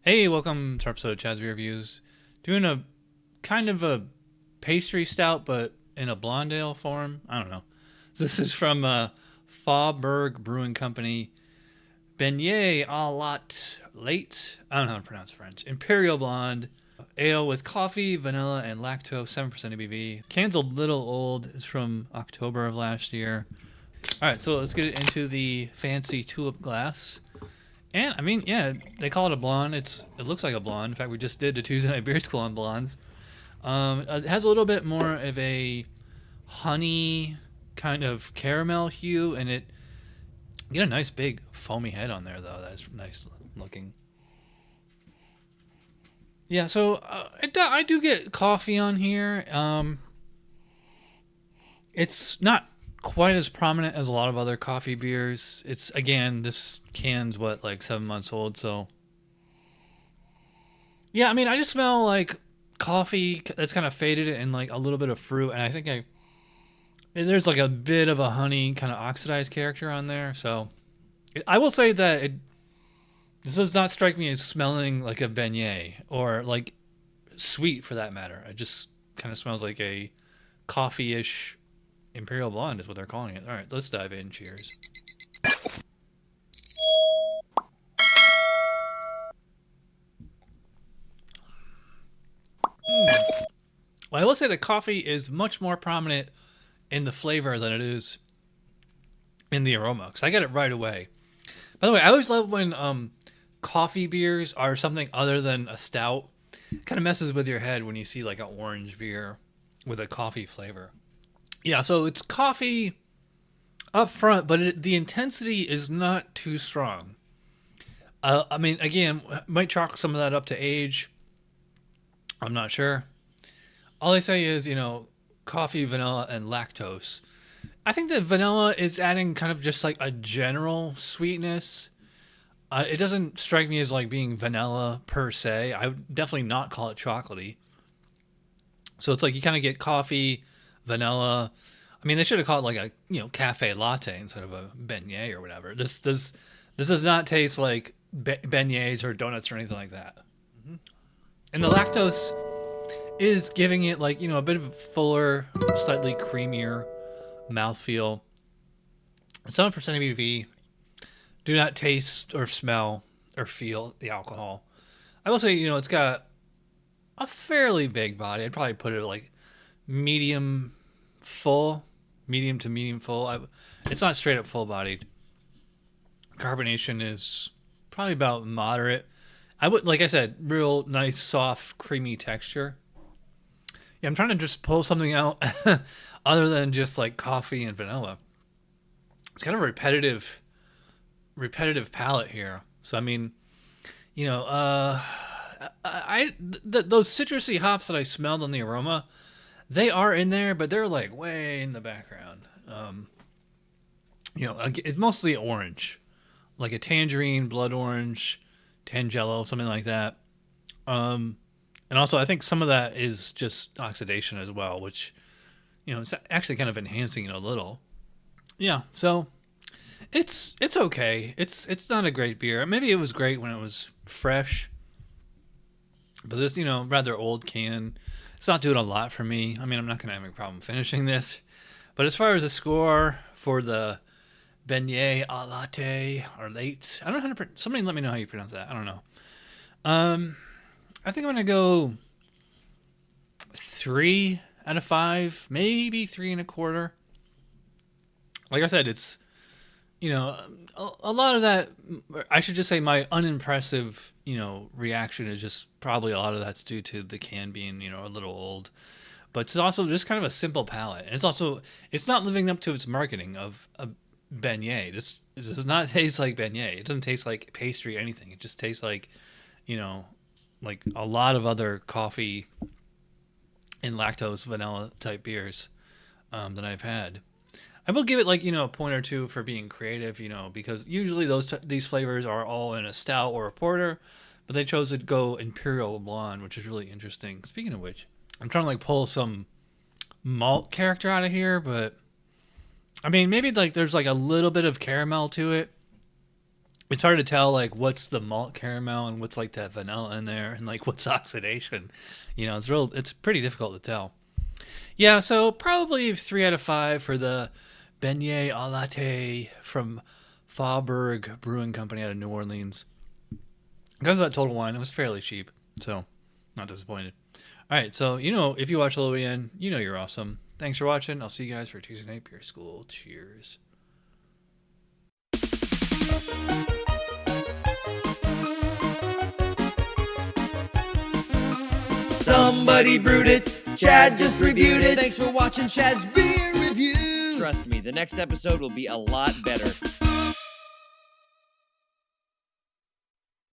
Hey, welcome to our episode of Chad's Beer Reviews. Doing a kind of a pastry stout, but in a blonde ale form. I don't know. This is from Faubourg Brewing Company. Beignet Au Lait. I don't know how to pronounce French. Imperial Blonde Ale with coffee, vanilla, and lactose. 7% ABV. Can's a little old. It's from October of last year. All right, so let's get into the fancy tulip glass. And I mean, yeah, they call it a blonde. It looks like a blonde. In fact, we just did the Tuesday Night Beer School on blondes. It has a little bit more of a honey kind of caramel hue, and you get a nice big foamy head on there though. That's nice looking. Yeah, so I do get coffee on here. It's not quite as prominent as a lot of other coffee beers. It's, again, this can's like 7 months old, so yeah, I mean, I just smell like coffee that's kind of faded and like a little bit of fruit, and I think there's like a bit of a honey kind of oxidized character on there. So I will say that this does not strike me as smelling like a beignet or like sweet for that matter. It just kind of smells like a coffee-ish Imperial Blonde is what they're calling it. All right, let's dive in. Cheers. Well, I will say that coffee is much more prominent in the flavor than it is in the aroma, because I get it right away. By the way, I always love when coffee beers are something other than a stout. It kind of messes with your head when you see like an orange beer with a coffee flavor. Yeah, so it's coffee up front, but the intensity is not too strong. I mean, again, might chalk some of that up to age. I'm not sure. All I say is, coffee, vanilla, and lactose. I think that vanilla is adding kind of just like a general sweetness. It doesn't strike me as like being vanilla per se. I would definitely not call it chocolatey. So it's like you kind of get coffee, vanilla. I mean, they should have called it like a cafe latte instead of a beignet or whatever. This does not taste like beignets or donuts or anything like that. And the lactose is giving it like a bit of a fuller, slightly creamier mouthfeel. 7% ABV. Do not taste or smell or feel the alcohol. I will say, it's got a fairly big body. I'd probably put it like medium to medium full. It's not straight up full bodied. Carbonation is probably about moderate. I would, like I said, real nice, soft, creamy texture. Yeah, I'm trying to just pull something out other than just like coffee and vanilla. It's kind of a repetitive palate here. So I mean, those citrusy hops that I smelled on the aroma, they are in there, but they're like way in the background. It's mostly orange, like a tangerine, blood orange, Tangelo, something like that. And also I think some of that is just oxidation as well, which, it's actually kind of enhancing it a little. Yeah, so it's okay. It's not a great beer. Maybe it was great when it was fresh, but this, rather old can, it's not doing a lot for me. I mean, I'm not going to have any problem finishing this. But as far as a score for the Beignet Au Lait or Late, I don't know how to. Somebody let me know how you pronounce that. I don't know. I think I'm going to go 3 out of 5, maybe 3.25. Like I said, it's a lot of that. I should just say my unimpressive reaction is just probably a lot of that's due to the can being a little old, but it's also just kind of a simple palate, and it's not living up to its marketing of a beignet. It does not taste like beignet. It doesn't taste like pastry or anything. It just tastes like like a lot of other coffee and lactose vanilla type beers that I've had. I will give it like a point or two for being creative, because usually these flavors are all in a stout or a porter, but they chose to go Imperial Blonde, which is really interesting. Speaking of which, I'm trying to like pull some malt character out of here, but I mean, maybe like there's like a little bit of caramel to it. it's hard to tell like what's the malt caramel and what's like that vanilla in there and like what's oxidation. It's pretty difficult to tell. Yeah, so probably 3 out of 5 for the Beignet Au Lait from Faubourg Brewing Company out of New Orleans. Because of that Total Wine, it was fairly cheap, so not disappointed. All right, so if you watch all the way in, you're awesome. Thanks for watching. I'll see you guys for Tuesday Night Beer School. Cheers. Somebody brewed it, Chad just reviewed it. Thanks for watching Chad's Beer Reviews. Trust me, the next episode will be a lot better.